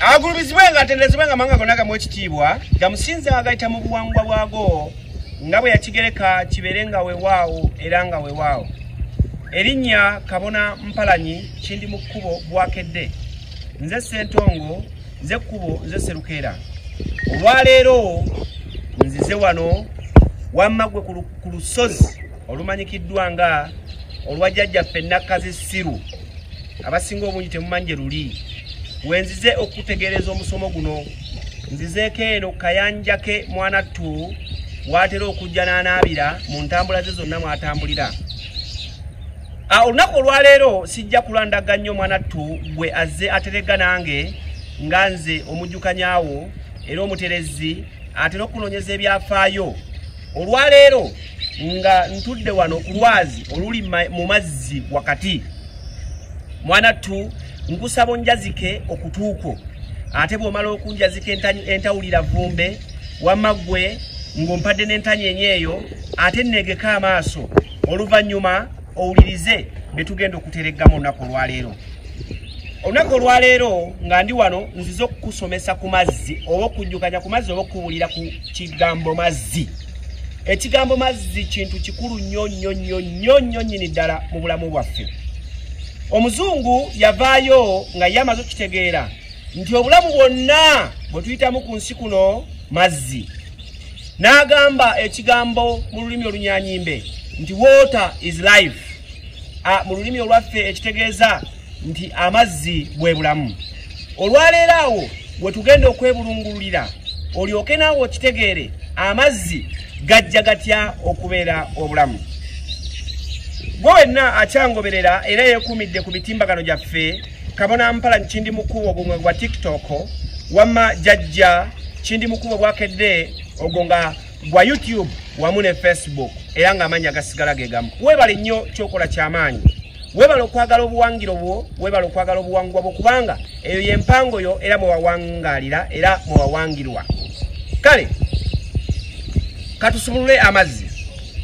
Agulubizibwenga atendezibwenga manga gonaga mwekitibwa gamusinze agaita mu buwangwa bwago ngabwe yakigereka kiberenga weewaawo era nga weewaawo. Erinnya Kabona Mpalanyi Kindimukubo Bwakedde. Nze Ssentongo, nze Kkubo, nze Serukera. Olwaleero nzize wano wamma gwe ku lusozi olumanyikiddwa nga olwa Jajja Ffennakazi Siru. Abasinga obungi temumanyi gye luli. Wenzize okutegereza omusomo guno. Nzizeeko eno kayanja ke mwanattu watera okujja n'anaabira mu ntambula ze zonna mwatambulira. Olunaku olwaleero sijja kulandaga nnyo mwanattu gwe azze aterega nange nga nze omujjukanyaawo era omuterezi atera okunoonyeza ebyafaayo. Olwaleero nga ntudde wano ku lwazi oluli mu mazzi wakati. Mwanattu nkusaba onjazike okutuuko ate bw'omala okunjazika entawulira vumbe wamma ggwe ng'ompadde n'entanyenye eyo ate nneegeka amaaso oluvannyuma owulirize bye tugenda okutereggamu olunaku olwaleero. Olunaku olwaleero nga ndi wano nzize okukusomesa ku mazzi oba okujjukanya ku mazzi oba okuwulira ku kigambo mazzi. Ekigambo mazzi kintu kikulu nnyo nnyo nnyo nnyo nnyo nnyini ddala mu bulamu bwaffe. Omuzungu yavaayo nga ye amaze okitegeera nti obulamu bwonna bwe tuyitamu ku nsi kuno mazzi. N'agamba ekigambo mu lulimi olunyanyimbe nti water is life. Mu lulimi olwaffe ekitegeeza nti amazzi bwe bulamu. Olwaleero awo we tugenda okwebulungulira olyoke naawe okitegeere amazzi gajja gatya okubeera obulamu. Gwe wenna akyangoberera era yeekuumidde ku mitimbagano gyaffe Kabona Mpalanyi Kindimukubo gumwe gwa TikTok wamma Jajja Kindimukubo Bwakedde ogwo nga gwa YouTube wamu ne Facebook era nga amannya gasigala ge gamu. Weebale nnyo kyokola ky'amaanyi. Weebale okwagala obuwangiro bwo, weebale okwagala obuwangwa bwo kubanga eyo y'empango yo era mwe wawangaalira era mwe wawangirwa. Kale katusumulule amazzi.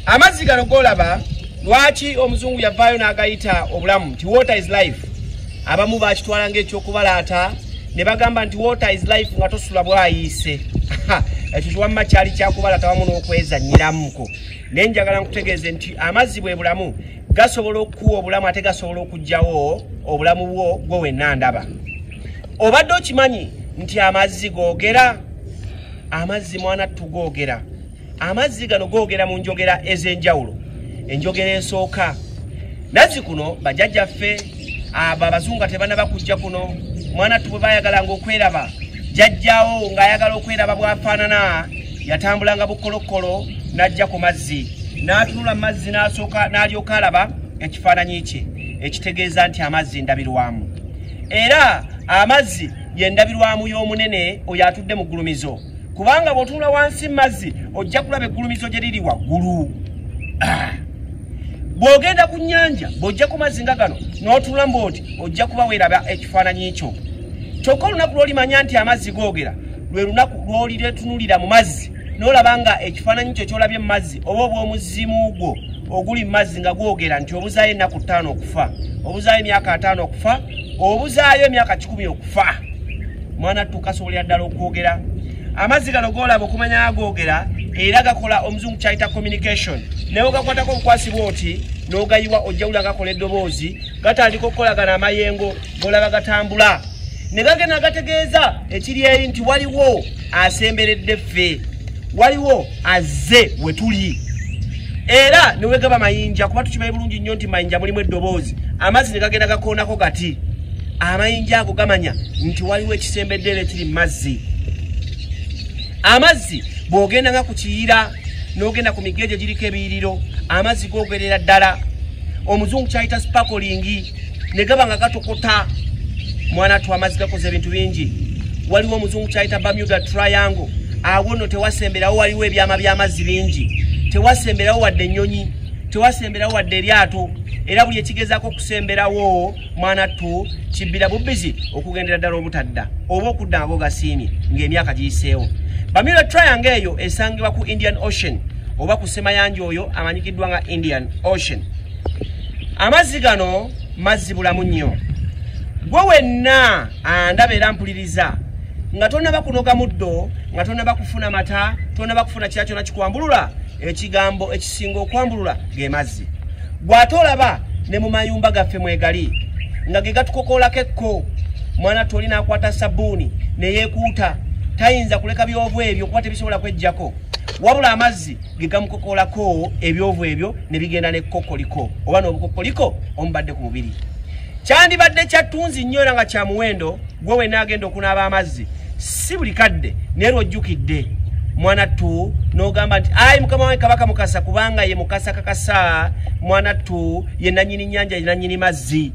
Amazzi gano g'olaba lwaki omuzungu yavaayo n'agayita obulamu nti water is life. Abamu bakitwala ng'ekyokubalaata ne bagamba nti water is life nga tosula bwayiise. Ekyo wamma kyali kyakubalaata wamu n'okwezannyiramuko. Naye njagala nkutegeeze nti amazzi bwe bulamu gasobola okukuwa obulamu ate gasobola okuggyawo obulamu bwo gwe wenna ndaba. Obadde okimanyi nti amazzi googera? Amazzi mwanattu googera. Amazzi gano googera mu njogera ez'enjawulo. Enjogera esooka nazzi kuno bajjajjaffe abo abazungu tebanaba kujja kuno mwanattu bwe bayagalanga okweraba jjajjaawo ng'ayagala okweraba bw'afaanana yatambulanga bukolokolo n'ajja ku mazzi n'atunula mu mazzi n'asooka n'alyoka alaba ekifaananyi kye ekitegeeza nti amazzi ndabirwamu era amazzi ye ndabirwamu y'omunene oyo atudde mu ggulumizo kubanga bw'otunula wansi mu mazzi ojja kulaba eggulumizo gye liri waggulu. Bw'ogenda ku nnyanja bw'ojja ku mazzi nga gano n'otunula mbw'oti ojja kuba weeraba ekifaananyi kyo. Kyokka olunaku lw'olimanya nti amazzi googera lwe lunaku lw'oliretunulira mu mazzi n'olaba nga ekifaananyi kyo ky'olabye mu mazzi oba obw'omuzimu gwo oguli mu mazzi nga gwogera nti obuzaayo ennaku 5 okufa, obuzaayo emyaka 5 okufa, obuzaayo emyaka 10 okufa. Mwanattu kasobolera ddala okwogera. Amazzi gano g'olaba okumanya agoogera era gakola omuzungu kyayita communication. Naye ogakwatako obukwasi bw'oti n'ogayiwa ojjawula gakola eddoboozi gatandika okukolagana amayengo g'olaba gatambula. Ne gagenda gategeeza ekiri eri nti waliwo asemberedde ffe, waliwo azze we tuli. Era ne wegaba mayinja kuba tukimanyi bulungi nnyo nti mayinja mulimu eddoboozi. Amazzi ne gagenda gakoonako gati. Amayinja ago gamanya nti waliwo ekisembedde era ekiri mu mazzi. Amazzi bw'ogenda nga ku kiyira n'ogenda ku migejo giriko ebiyiriro amazzi googerera ddala. Omuzungu kyayita sparkling ne gaba nga gatokota. Mwanattu amazzi gakoze ebintu bingi. Waliwo omuzungu kyayita Bermuda Triangle. Awo nno tewasemberawo waliwo ebyama by'amazzi bingi. Tewasemberawo wadde ennyonyi, tewasemberawo wadde eryato. Era buli ekigezaako okusemberawo mwanattu kibbira bubbizi okugendera ddala obutadda oba okudda nga gasiimye ng'emyaka giyiseewo. Bermuda Triangle eyo esangibwa ku Indian Ocean oba ku semayanja oyo amanyikiddwa nga Indian Ocean. Amazzi gano mazzi bulamu nnyo. gwe wenna andaba era mpuliriza nga tonnaba kunoga muddo nga tonnaba kufuna mata tonnaba kufuna kira kyonna kikwambulula ekigambo ekisinga okwambulula ge mazzi gw'ate olaba ne mu mayumba gaffe mwegali nga ge gatukokoolako ekko mwana toli n'akwata sabbuuni ne yeekuuta tayinza kuleka byovu ebyo kuba tebisobola kwejjako wabula amazzi ge gamukokoolako ebyovu ebyo ne bigenda ne kokoliko oba n'obukokoliko omubadde ku mubiri kyandibadde kyattunzi nnyo era nga kya muwendo gwe wenna agenda okunaaba amazzi si buli kadde naye lwojjukidde mwana tu n'ogamba nti ayi mukama wange kabaka mukasa kubanga ye mukasa kakasa mwana tu ye nannyini nnyanja ye nannyini mazzi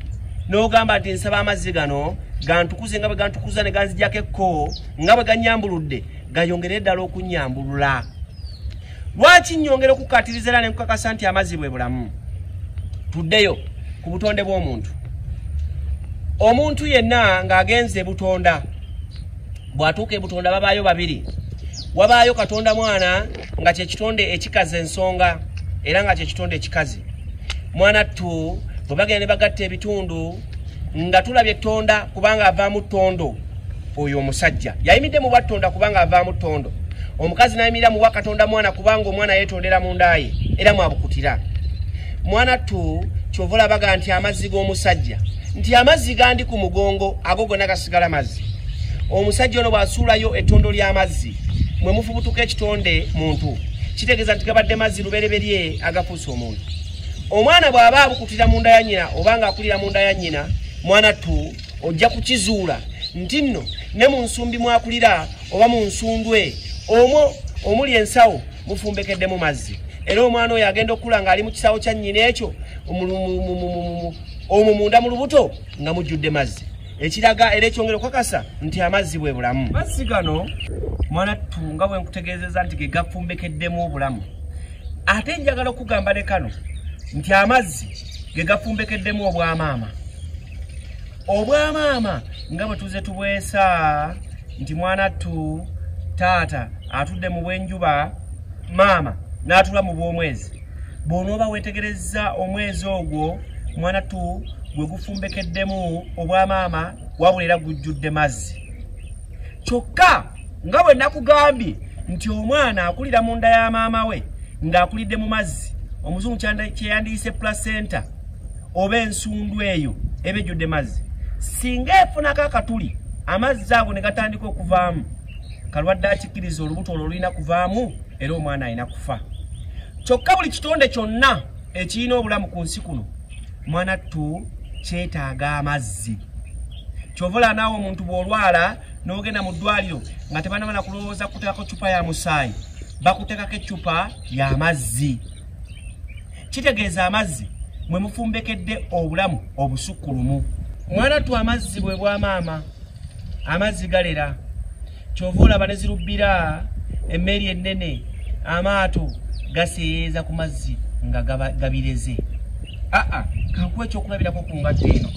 n'ogamba nti nsaba amazzi gano gantukuze nga bwe gantukuza ne ganzijjako ekko nga bwe gannyambuludde gayongere ddala okunnyambulula lwaki nnyongera okukkaatiriza era ne nkukakasa nti amazzi bwe bulamu tuddeyo ku butonde bw'omuntu omuntu yenna ng'agenze butonda bw'atuuka ebutonda babaayo babiri wabaayo katonda mwana nga kye kitonde ekikaze ensonga era nga kye kitonde ekikazi mwana tu bwe bagenda ne bagatta ebitundu nga tulabye ttonda kubanga avaamu ttondo oyo omusajja yayimidde mu bwattonda kubanga avaamu ttondo omukazi n'ayimirira mu bwakatonda mwana kubanga omwana yeetondera mu nda ye era mwabukutira mwana tu kyova olabaga nti amazzi g'omusajja nti amazzi gandi ku mugongo ago gonna gasigala mazzi omusajja ono bw'asuulayo ettondo ly'amazzi mwe mufubutuka ekitonde muntu kitegeeza nti gabadde mazzi lubereberye agafuusa omuntu omwana bw'aba abukutira mu nda ya nnyina oba ng'akulira mu nda ya nnyina mwana tu ojja kukizuula nti nno ne mu nsumbi mwakulira oba mu nsundwe omwo omuli ensawo mufumbekedde mu mazzi era omwana oyo agenda okula ng'ali mu kisawo kya nnyina ekyo omwo munda mu lubuto nga mujjudde mazzi ekiraga era ekyongera okukakasa nti amazzi bwe bulamu mazzi gano mwana tu nga bwe nkutegeezeza nti ge gafumbekeddemu obulamu ate njagala okugamba ne kano nti amazzi ge gafumbekeddemu obwamaama obwamaama nga bwe tuze tubwesa nti mwana tu taata atudde mu bw'enjuba maama n'atula mu bw'omwezi bw'onooba weetegerezza omwezi ogwo mwana tu gwe gufumbekeddemu obwamaama wabula era gujjudde mazzi kyokka nga bwe nakugambye nti omwana akulira mu nda ya maama we ng'akulidde mu mazzi omuzungu kyeyandiyise placenta oba ensundwe eyo eba ejjudde mazzi singa efunako akatuli amazzi ago ne gatandika okuvaamu kalwadde akikkiriza olubuto olwo lulina kuvaamu era omwana alina kufa kyokka buli kitonde kyonna ekirina obulamu ku nsi kuno mwana tu kyetaaga amazzi kyovola naawe omuntu bw'olwala n'ogenda mu ddwaliro nga tebanamala kulowooza kuteekako cupa ya musaayi bakuteekako eccupa y'amazzi kitegeeza amazzi mwe mufumbekedde obulamu obusukkulumu mwana tu amazzi bwe bwamaama amazzi galera kyova olaba ne zirubbira emmeeri ennene amaato gaseeyeeza ku mazzi nga gabireze kankuwa ekyokulabirako ku ngatto eno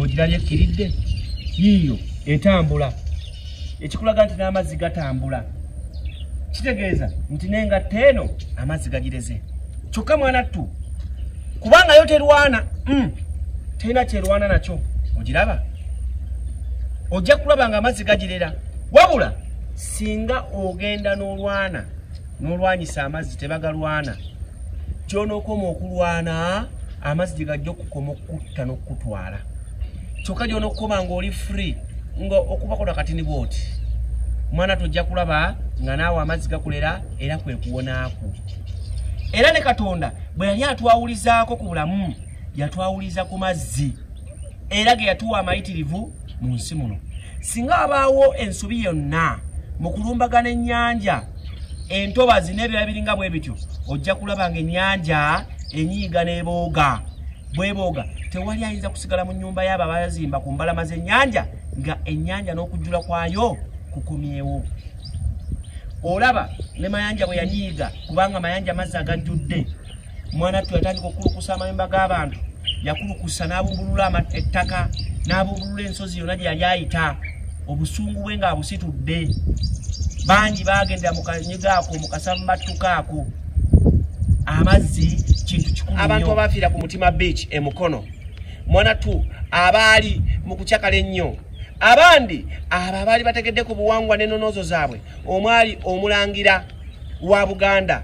ogirabye ekkiridde yiiyo etambula ekikulaga nti n'amazzi gatambula kitegeeza nti n'engatto eno amazzi gagireze kyokka mwana tu kubanga yo terwana terina kyerwana nakyo ogiraba ojja kulaba nga amazzi gagirera wabula singa ogenda n'olwanyisa amazzi tebagalwana gy'onookoma okulwana amazzi gye gajja okukoma okukutta n'okutwala kyokka gy'onookoma ng'oli free nga okubako nakatini bwoti mwana tojja kulaba nga naawe amazzi gakulera era kwe kuwonaaku era ne katonda bwe yali atwawulizaako ku bulamu yatwawuliza ku mazzi era ge yatuwa amayitirivu mu nsi muno singa abaawo ensobi yonna mu kulumbagana ennyanja entobazi n'ebirala biringa bwe bityo ojja kulaba nga ennyanja enyiiga n'ebooga bwebooga tewali ayinza kusigala mu nnyumba y'abo abazimba ku mbalama z'ennyanja nga ennyanja n'okujjula kwayo kukomyewo olaba ne mayanja bwe yanyiiga kubanga mayanja amazzi agajjudde mwana tu yatandika okulukusa amayumba g'abantu yakulukusa n'abumbulula ettaka n'abumbulula ensozi yonna gye yali ayita obusungu bwe ng'abusitudde bangi bagendera mu kanyiga ako mu kasambattuka ako amazzi kintu kikulu nnyo abantu abafiira ku mutima beach emukono mwanatu abaali mu kucyakala ennyo abandi abaali bategedde ku buwangwa n'ennonozo zaabwe omwali omulangira wa Buganda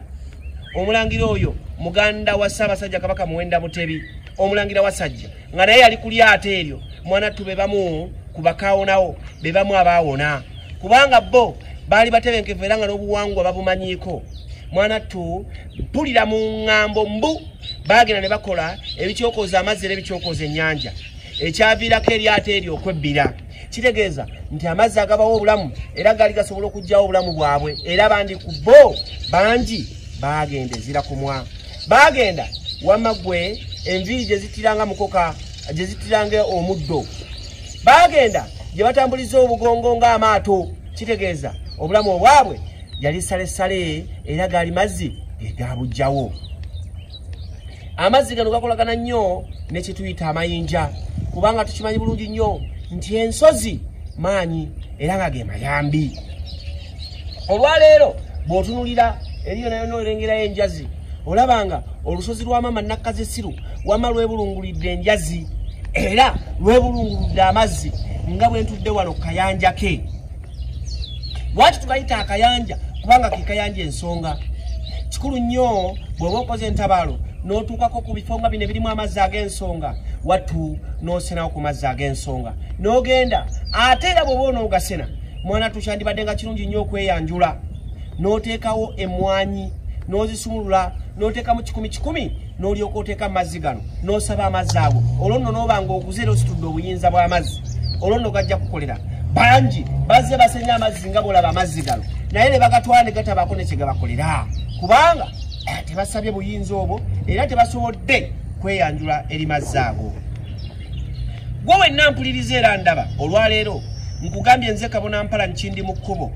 omulangira oyo muganda wa Ssaabasajja Kabaka Muwenda Mutebi omulangira wa Sajja nga naye yali ku lyato eryo mwanatu be bamu ku bakaawonawo be bamu abaawona kubanga bo baali batebenkevu era nga n'obuwangwa babumanyiiko mwanatu mpulira mu ŋŋambo mbu baagenda ne bakola ebikyokoza amazzi era ebikyokoza ennyanja ekyaviirako eryato eryo okwebbira kitegeeza nti amazzi agabawo obulamu era gaali gasobola okuggyawo obulamu bwabwe era abandi ku bo bangi baagenda ezira kumwa baagenda wamaggwe enviiri gye zitiranga mukoka gye zitiranga omuddo baagenda gye batambuliza obugongo ng'amaato kitegeeza obulamu obwabwe yali salesale era gaali mazzi egabujjawo amazzi gano gakolagana nnyo ne kye tuyita amayinja kubanga tukimanyi bulungi nnyo nti ensozi maanyi era nga ge mayambi olwaleero bw'otunulira eriyo nayo n'olengerayo enjazi olabanga olusozi lwa Maama Nakkazesiru wama lwebulungulidde enjazi era lwebulungulidde amazzi nga bwe ntudde wano kayanja ke lwaki tukayita akayanja kubanga ke kayanja ensonga kikulu nnyo bw'oba okoze entabaalo n'otuukako ku bifo nga bino ebirimu amazzi ag'ensonga wattu n'osenawo ku mazzi ag'ensonga n'ogenda ate era bw'oba onoogasena mwana tukyandibadde nga kirungi nnyo okweyanjula n'oteekawo emmwanyi n'ozisumulula n'oteeka mu kikumi n'olyoka oteeka mu mazzi gano n'osaba amazzi ago olwo nno n'obanga oguze era ositudde obuyinza bw'amazzi olwo nno gajja kukolera bangi bazze basenya amazzi nga bw'olaba amazzi gano naye ne bagatwala ne gatabaako ne kye gabakolera kubanga tebasabye buyinza obwo era tebasobodde kweyanjula eri mazzi ago gwe wenna mpuliriza era ndaba olwaleero nkugambye nze Kabona Mpala Kindimukubo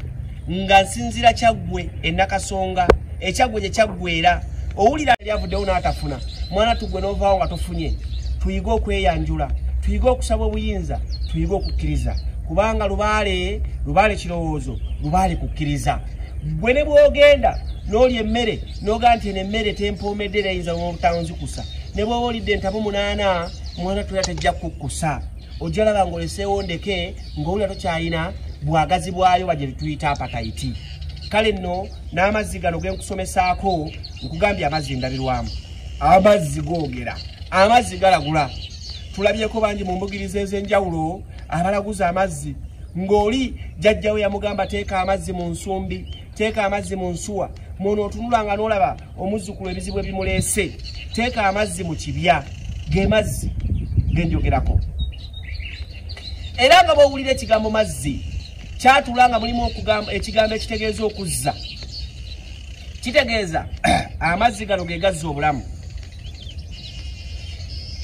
nga nsinzira Kyaggwe e Nakasonga ekyaggwe gye kyaggweera owulira lyavuddewo n'atafuna mwana tugwe n'ovaawo nga tofunye tuyige okweyanjula tuyige okusaba obuyinza tuyige okukkiriza kubanga lubaale kirowoozo lubaale kukkiriza gwe ne bw'ogenda n'olya emmere n'ogaa nti eno emmere tempoomedde era yinza n'obutanzikusa ne bw'oba olidde entabo 8 mwana toya tejja kukkusa ojja laba ng'oleseewo ndeke ng'owulira tokyayina bwagazi bwayo bagye tuyita apatayiti kale nno n'amazzi gano ge nkusomesaako nkugambye amazzi ndabirwamu amazzi googera amazzi galagula tulabyeko bangi mu mbugiriza ez'enjawulo abalaguza amazzi ng'oli jajja we yamugamba teeka amazzi mu nsumbi teeka amazzi mu nsuwa mwono otunulanga n'olaba omuzzukulu ebizibu ebimuleese teeka amazzi mu kibya ge mazzi genjogerako era nga bw'owulira ekigambo mazzi kyatulanga mulimu okugamba ekigambo ekitegeeza okuzza kitegeeza amazzi gano ge gazza obulamu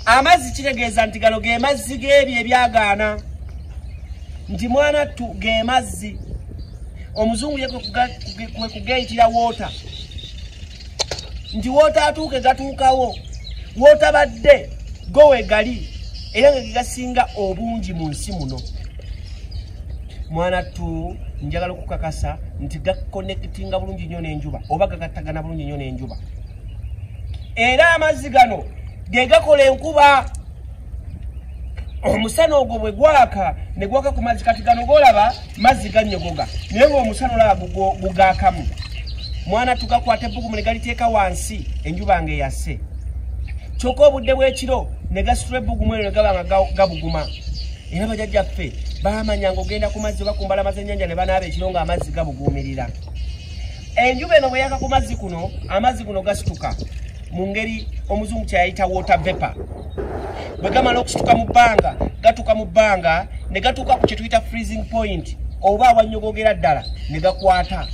amazzi kitegeeza nti gano ge mazzi g'ebyo ebyagaana nti mwana tu ge mazzi omuzungu ye kwe kugeyitira woota nti woota atuuke gatuukawo woota badde gowe gali era nga gegasinga obungi mu nsi muno mwana tu njagala okukakasa nti gakonekitinga bulungi nnyo n'enjuba oba gagattagana bulungi nnyo n'enjuba era amazzi gano ge gakola enkuba omusana ogwo bwe gwaka ne gwaka ku mazzi kati gano golaba mazzi gannyogoga naye ng'omusana olaba gugaakamu mwana tugakwata ebbugumu ne galiteeka wansi enjuba ng'eyase kyokka obudde bw'ekiro ne gasitula ebbugumu eryo ne gaba nga gabuguma era bajjajjaffe baamanya ng'ogenda ku mazzi oba ku mbalama z'ennyanja ne banaaba ekiro ng'amazzi gabuguumirira enjuba eno bwe yaka ku mazzi kuno amazzi guno gasituka mu ngeri omuzungu kyeyayita water vapor bwe gamala okusituka mu bbanga gatuuka mu bbanga ne gatuuka ku kye tuyita freezing point oba awanyogogera ddala ne gakwata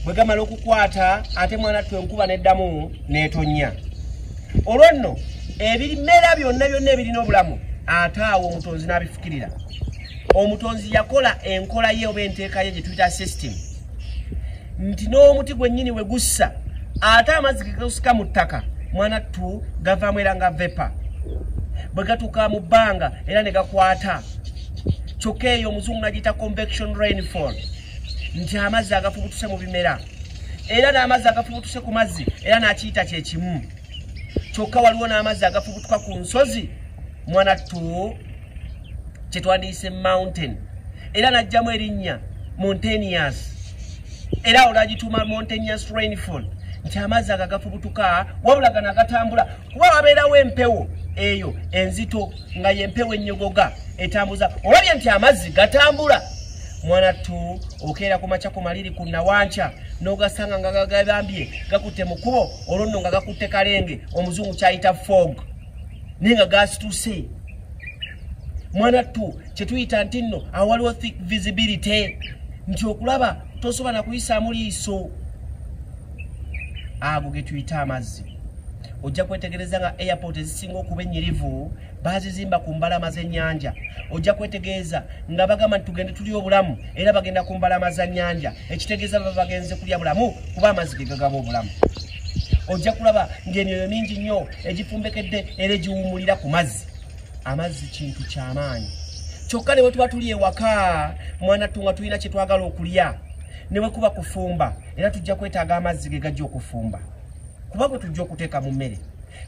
bwe gamala okukwata ate mwana twe enkuba n'eddamu n'etonnya olwo nno ebimera byonna ebirina obulamu ate awo omutonzi n'abifukirira omutonzi yakola enkola ye oba enteeka ye gye tuyita system nti n'omuti gwennyini we gussa ate amazzi ge gasika mu ttaka mwana tu gavaamu era nga vapor bwe gatuuka mu bbanga era ne gakwata kyokka eyo omuzungu n'agiyita convection rainfall nti amazzi agafubutuse mu bimera era n'amazzi agafubutuse ku mazzi era n'akiyita kye kimu kyokka waliwo n'amazzi agafubutuka ku nsozi mwana tu kyetwandiise mountain era najjamu erinnya mountainous era olagituma mountainous rainfall nti amazzi agagafubutuka wabula gana gatambula kuba wabeerawo empewo eyo enzito nga yempewo ennyogoga etambuza olabye nti amazzi gatambula mwana tu okeera ku makya ku maliri ku nawanca n'ogasanga nga gagambye gakutte mu kkubo olwo nno nga gakutte kalenge omuzungu kyayita fog naye nga gasituse mwana tu kyetuyita nti nno awaliwo thick visibility nti okulaba tosobola na kuyisaamu liiso ago ge tuyita amazzi ojja kwetegereza nga airport ezisinga okuba ennyirivu bazizimba ku mbalama z'ennyanja ojja kwetegereza nga bagamba nti tugende tuli obulamu era bagenda ku mbalama za nnyanja ekitegeeza baba bagenze kulya bulamu kuba amazzi ge gagaba obulamu ojja kulaba ng'emyoyo mingi nnyo egifumbekedde era egiwummulira ku mazzi amazzi kintu ky'amaanyi kyokka ne bwe tuba tuli ewaka mwana tu nga tulina kye twagala okulya ne bwe kuba kufumba era tujja kwetaaga amazzi ge gajja okufumba kuba bwe tujja okuteeka mu mmere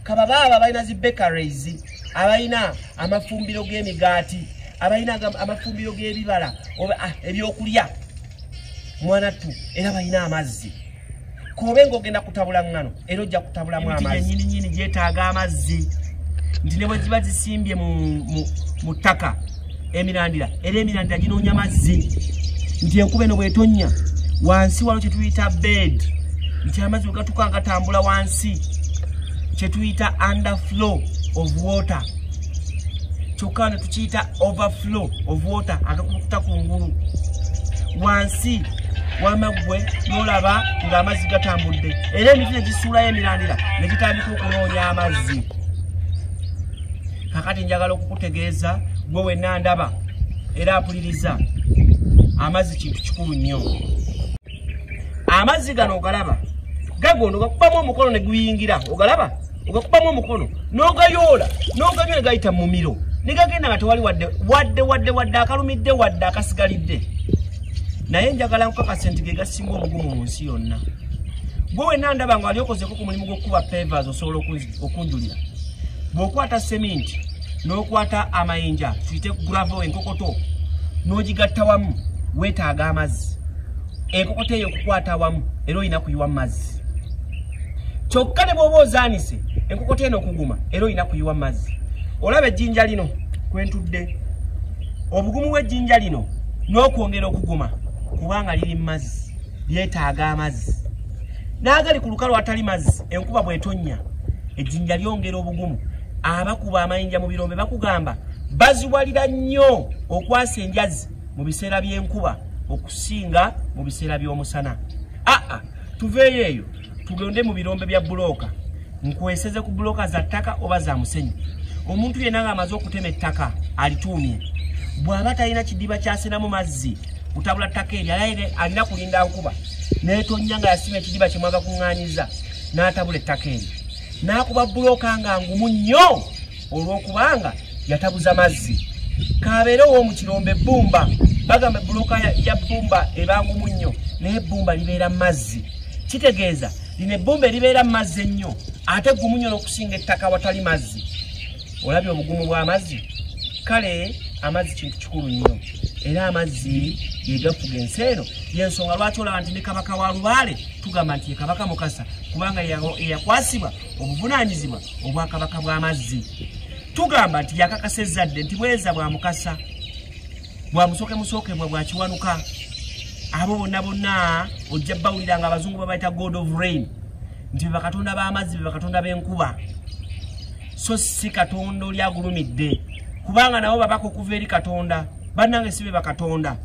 kababaaba abalina zi bakeries abalina amafumbiro g'emigaati abalina amafumbiro g'ebibala ebyokulya mwana tu era balina amazzi kobe ng'ogenda kutabula ngano era ojja kutabulamu amazzi nyini gyetaaga amazzi nti ne bwe ziba zisimbye mu ttaka emirandira era emirandira ginoonya mazzi nti enkuba eno bw'etonnya wansi waliwo kye tuyita bed nti amazzi bwe gatuuka gatambula wansi kye tuyita underflow of water kyokka ne tukiyita overflow of water agakulukuta kungulu wansi wamaggwe n'olaba ng'amazzi gatambudde era emiti ne gisuulayo emirandira ne gitandika okunoonya amazzi kakati njagala okukutegeeza gwe wenna ndaba era apuliriza amazzi kintu kikulu nnyo amazzi gano ogalaba gagondo gakubamu omukono ne guyingira ogalaba ogakubamu omukono n'ogayoola n'oganywa ne gayita mu miro ne gagenda nga tewali wadde akalumidde wadde akasigalidde naye njagala nkakasa nti ge gasinga obugumu mu nsi yonna gwe wenna ndaba nga wali okozeko ku mulimu gw'okukuba pavers osobola okunjulira bw'okwata seminti n'okwata amayinja tuyite gravel enkokoto n'ogigatta wamu weetaaga amazzi enkokoto eyo okukwata wamu era olina kuyiwa mu mazzi kyokka ne bw'oba ozaanise enkokoto eno okuguma era olina kuyiwa mu mazzi olaba ejjinja lino kwentudde obugumu bw'ejjinja lino n'okwongera okuguma kubanga liri mu mazzi lyetaaga amazzi n'agali ku lukalu atali mazzi enkuba bw'etonnya ejjinja lyongera obugumu abakuba amayinja mu birombe bakugamba baziwalira nnyo okwasa enjazi mu biseera by'enkuba okusinga mu biseera by'omusana tuveeyo eyo tugende mu birombe bya bulooka nkweseze ku bulooka za ttaka oba za musenyu omuntu yenna ng'amaze okutema ettaka alituumye bw'aba talina kidiba kyasenamu mazzi kutabula ttaka eryo alina kulinda nkuba neetonnya nga yasima ekidiba kye mwaga kuŋŋaanyiza n'atabula ettaka eryo n'akuba bulooka nga ngumu nnyo olw'okubanga yatabuza mazzi kabeere ow'omu kirombe ebbumba bagamba bulooka ya bbumba eba ngumu nnyo naye ebbumba libeera mu mazzi kitegeeza lino ebbumba eribeera mu mazzi ennyo ate gumu nnyo n'okusinga ettaka watali mazzi olabye obugumu bw'amazzi kale amazzi kintu kikulu nnyo era amazzi yegafuga ensi eno yensonga lwaki olaba nti ne kabaka wa Lubaale tugamba nti ye kabaka mukasa kubanga yakwasibwa obuvunaanyizibwa obwakabaka bw'amazzi tugamba nti yakakasa ezzadde nti bweza bwa mukasa bwamusookemusookebwa bwakiwanuka abo bonna ojja bawulira nga abazungu babayita god of rain nti be bakatonda b'amazzi be bakatonda b'enkuba so si katonda oli agulumidde kubanga nabo babaka okuva eri katonda bannange si be bakatonda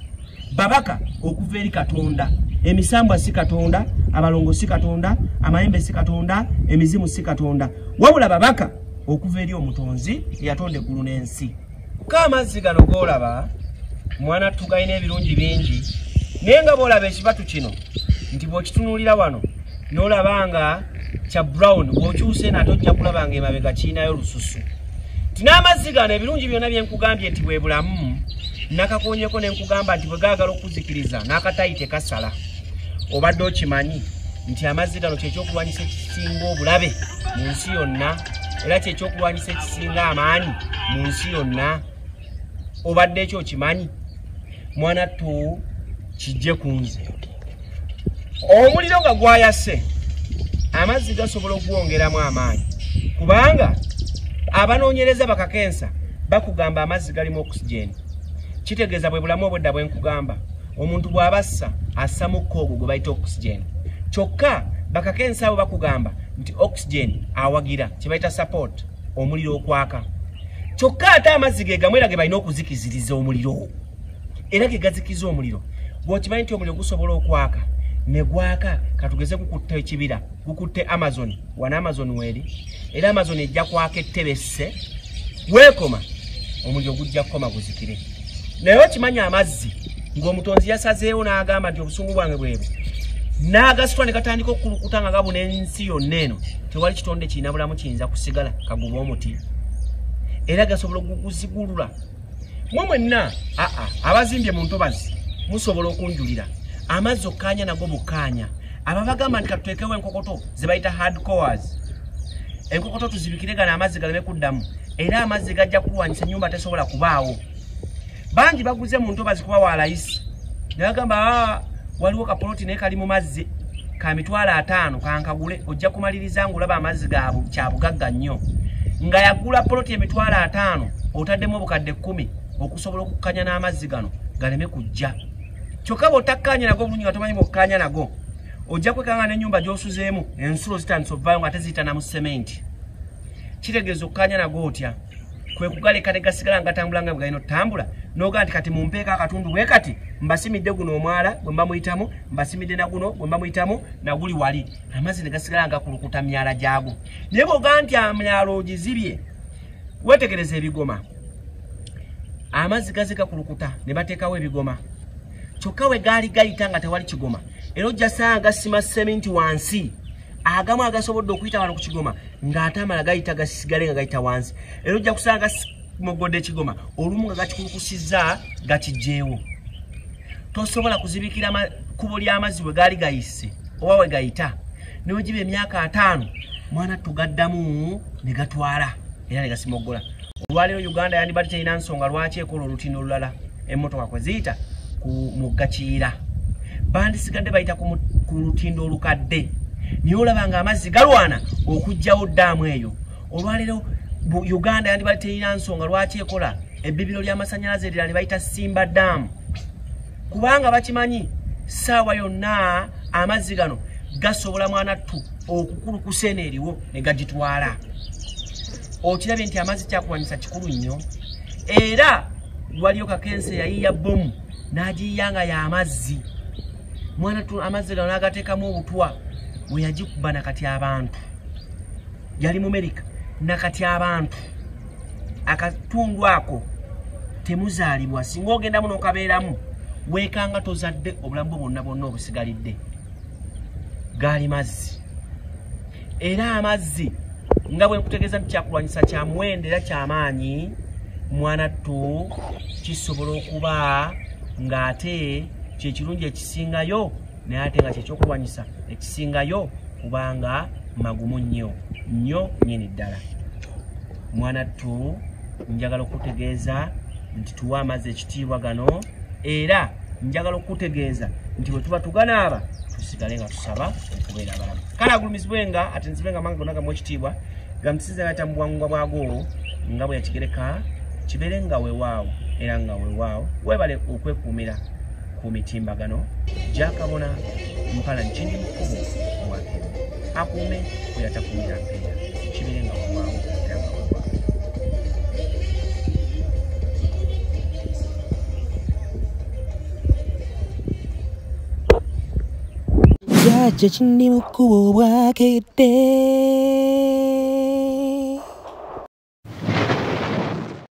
babaka okuva eri katonda emisambwa si katonda abalongo si katonda amayembe si katonda emizimu si katonda wabula babaka okuva eri omutonzi eyatonda eggulu n'ensi k'amazzi gano g'olaba mwana tugayina ebirungi bingi naye nga bw'olaba ekibatu kino nti bw'okitunuulira wano n'olabanga kya brown bw'okyuse eno ate ojja kulabanga emabega kiinayo lususu nti n'amazzi gano ebirungi byonna bye nkugambye nti bwe bulamu nakakoonyeko ne nkugamba nti bwe gaagala okuzikiriza n'akatayi tekasala obadde okimanyi nti amazzi gano kyekyokulwanyisa ekisinga obulabe mu nsi yonna era kyekyokulwanyisa ekisinga amaanyi mu nsi yonna. Obadde ekyo okimanyi mwana tu kijje ku nze. Omuliro nga gwayase amazzi gasobola okugwongeramu amaanyi kubanga abanoonyereza bakakensa bakugamba amazzi galimu oxygen. Kitegeeza bwe bulamu obwedda bwe nkugamba omuntu bw'abassa assa mukka ogwo gwe bayita oxygen. Kyokka bakakensa abo bakugamba nti oxygen awagira kye bayita support omuliro okwaka. Kyokka ate amazzi ge gamu era ge balina okuzikiziriza omuliro era ge gazikiza omuliro. Bw'okimanyi nti omuliro gusobola okwaka ne gwaka katugeze kukutte ekibira gukutte Amazon wana Amazon weri era Amazon ejja kwaka ettebesse weekoma omuliro gujja kukoma guzikire. Naye okimanyi amazzi ng'omutonzi yasazeewo n'agamba nti obusungu bwange bwebwe n'agasitwa ne gatandika okukulukuta nga gabuna ensi yonna eno tewali kitonde kirina bulamu kiyinza kusigala kaguba omuti era gasobola okuguzigulula. Mwe mwenna abazimbye mu ntobazi musobola okunjulira amazzi okkaanya nago bukkaanya. Ababagamba nti katuteekewo enkokoto ze bayita hardcores, enkokoto tuzibikire gano amazzi galeme kuddamu era amazzi gajja kulwanyisa ennyumba tesobola kubaawo. Bangi baguze mu ntobazi kuba wa layisi ne bagamba waliwo kapoloti naye kali mu mazzi ka $5,000 kankagule ojja kumaliriza ng'olaba amazzi gaabwe kyabugagga nnyo. Nga yagula poloti $5,000 otaddemu obukadde 10 okusobola okukkanya n'amazzi gano galeme kujja. Kyokka bw'otakkaanya nago bulungi nga tomanyi bw'okkaanya nago ojja kwekanga n'ennyumba gy'osuzeemu ensulo zitandise ovaayo nga teziyita mu sementi. Kitegeeza okkaanya nago otya kwe kugaleka ne gasigala nga gatambula nga bwe galina otambula n'ogaa nti kati mumpeeko akatundu bwe kati mbasimidde guno omwala gwe mba muyitamu mbasimidde na guno gwe mba muyitamu na guli wali amazzi ne gasigala nga kulukuta myala gyago. Naye bw'ogaa nti amyalo ogizibye weetegereza ebigoma amazzi gaze gakulukuta ne bateekawo ebigoma. Kyokka we gaali gayita nga tewali kigoma era ojja sanga gasima sementi wansi agamu agasobodde okuyita wano ku kigoma ng'ate amala gayita gasigale nga gayita wansi era ojja kusanga mogodde ekigoma olumu nga gakikulukusizza gakijjeewo. Tosobola kuzibikira kkubo ly'amazzi bwe gaali gayise oba we gayita ne wegiba emyaka 5 mwana tugaddamu ne gatwala era ne gasimoggola. Olwaleero Uganda yandibadde terina nsonga lwaki ekola olutindo olulala emmotoka kwe ziyita ku mugga Kiyira bandisigadde bayita ku lutindo olukadde niyo olaba nga amazzi galwana okugjawo ddaamu eyo. Olwaleero Uganda yandibadde terina nsonga lwaki ekola ebbibiro ly'amasannyalaze erira ne bayita Simba Dam kubanga bakimanyi ssaawa yonna amazzi gano gasobola mwanattu okukulukusa eno eriwo ne gagitwala. Okirabye nti amazzi kyakulwanyisa kikulu nnyo era waliyo kakense yayiya bomu n'agiyiya nga ya amazzi mwanattu amazzi gano n'agateekamu obutwa bwe yagikuba nakati abantu yali mu Amerika nakati abantu akatundu ako temuzaalibwa singa ogendamu n'okabeeramu weekanga tozadde obulamu bwonna bwonna obusigalidde gaali mazzi. Era amazzi nga bwe nkutegeeza nti kyakulwanyisa kya muwendo era ky'amaanyi mwanattu kisobola okuba ng'ate kyekirungi ekisingayo naye ate nga kyekyokulwanyisa ekisingayo kubanga magumu nnyo nnyini ddala. Mwanattu njagala okutegeeza nti tuwa amazzi ekitiibwa gano era njagala okutegeeza nti bwe tuba tuganaaba tusigale nga tusaba okubeera abalamu. Kale agulumizibwenga ate nzibenga mange gonna gamu ekitiibwa gamusiza gata mu bwangu bwago nga bwe yakigereka kibeere nga weewaawo era nga weewaawo weebale okwekuumira ku mitimbagano gy'akabona Mpalanyi Kindimukubo Bwakedde akuume bwe yatakuumira mpeera kibeere nga weewaawo era nga weewaawo. Jajja Kindimukubo Bwakedde.